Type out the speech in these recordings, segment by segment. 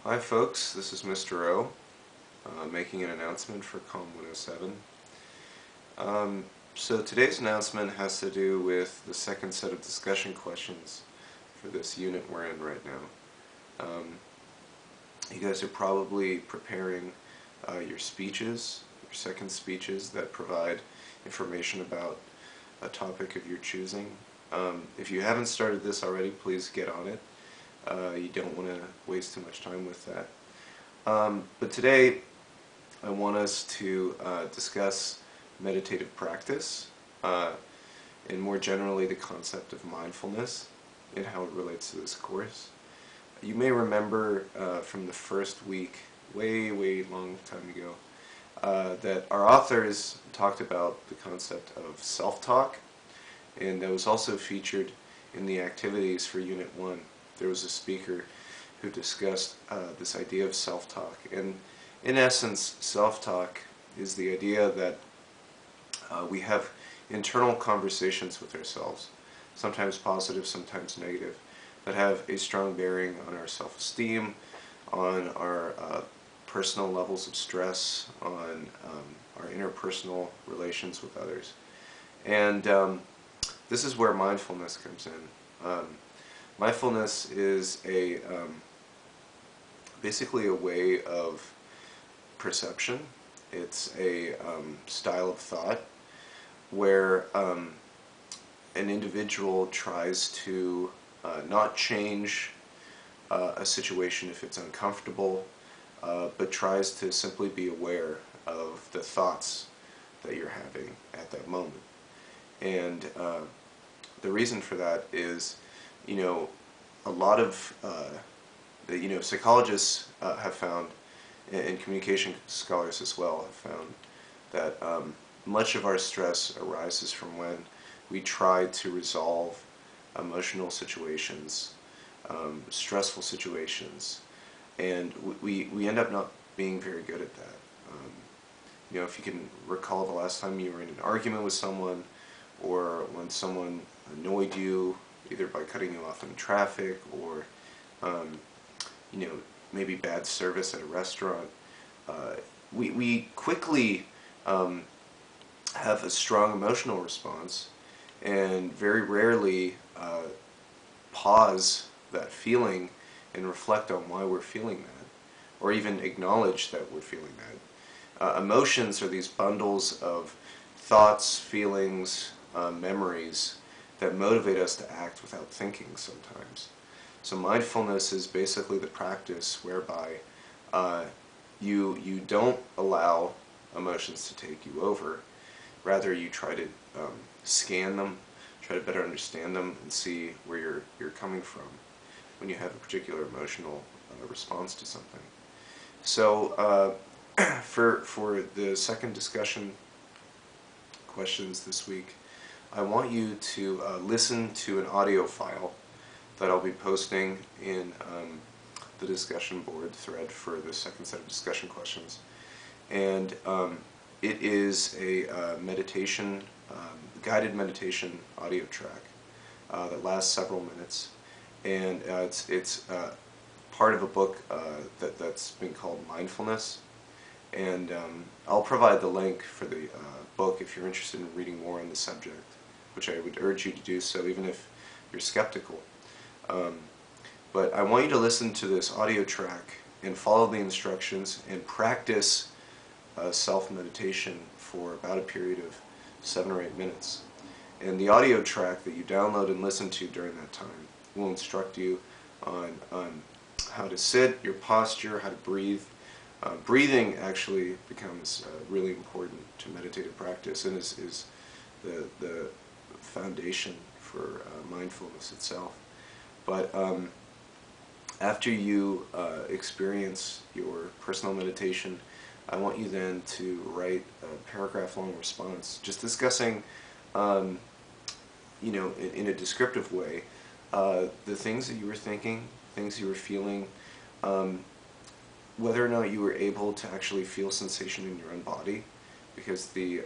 Hi folks, this is Mr. O, making an announcement for COM 107. So today's announcement has to do with the second set of discussion questions for this unit we're in right now. You guys are probably preparing your speeches, your second speeches that provide information about a topic of your choosing. If you haven't started this already, please get on it. You don't want to waste too much time with that. But today I want us to discuss meditative practice and more generally the concept of mindfulness and how it relates to this course. You may remember from the first week, way long time ago, that our authors talked about the concept of self-talk, and that was also featured in the activities for Unit 1. There was a speaker who discussed this idea of self-talk, and in essence, self-talk is the idea that we have internal conversations with ourselves, sometimes positive, sometimes negative, that have a strong bearing on our self-esteem, on our personal levels of stress, on our interpersonal relations with others. And this is where mindfulness comes in. Mindfulness is basically a way of perception. It's a style of thought where an individual tries to not change a situation if it's uncomfortable, but tries to simply be aware of the thoughts that you're having at that moment. And the reason for that is, a lot of psychologists have found, and communication scholars as well have found, that much of our stress arises from when we try to resolve emotional situations, stressful situations, and we end up not being very good at that. If you can recall the last time you were in an argument with someone, or when someone annoyed you, either by cutting you off in traffic or maybe bad service at a restaurant, we quickly have a strong emotional response and very rarely pause that feeling and reflect on why we're feeling that, or even acknowledge that we're feeling that. Emotions are these bundles of thoughts, feelings, memories that motivate us to act without thinking sometimes. So mindfulness is basically the practice whereby you don't allow emotions to take you over. Rather, you try to scan them, try to better understand them, and see where you're coming from when you have a particular emotional response to something. So for the second discussion questions this week, I want you to listen to an audio file that I'll be posting in the discussion board thread for the second set of discussion questions. And it is a guided meditation audio track that lasts several minutes. And it's part of a book that's been called Mindfulness. And I'll provide the link for the book if you're interested in reading more on the subject, which I would urge you to do so even if you're skeptical. But I want you to listen to this audio track and follow the instructions and practice self-meditation for about a period of 7 or 8 minutes. And the audio track that you download and listen to during that time will instruct you on how to sit, your posture, how to breathe. Breathing actually becomes really important to meditative practice and is the foundation for mindfulness itself. But after you experience your personal meditation, I want you then to write a paragraph-long response, just discussing, in a descriptive way, the things that you were thinking, things you were feeling, whether or not you were able to actually feel sensation in your own body, because the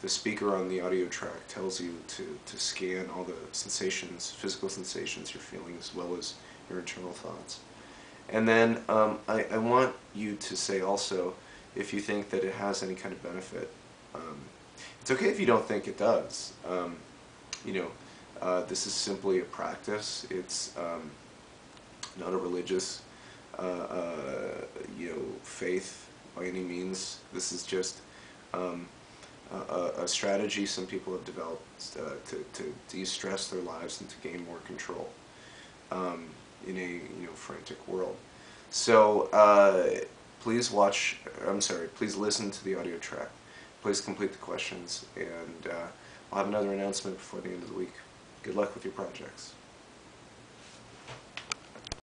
speaker on the audio track tells you to scan all the sensations, physical sensations you're feeling, as well as your internal thoughts. And then I want you to say also if you think that it has any kind of benefit. It's okay if you don't think it does. You know, this is simply a practice. It's not a religious, faith by any means. This is just a strategy some people have developed to de-stress their lives and to gain more control in a frantic world. So please watch. I'm sorry. Please listen to the audio track. Please complete the questions, and I'll have another announcement before the end of the week. Good luck with your projects.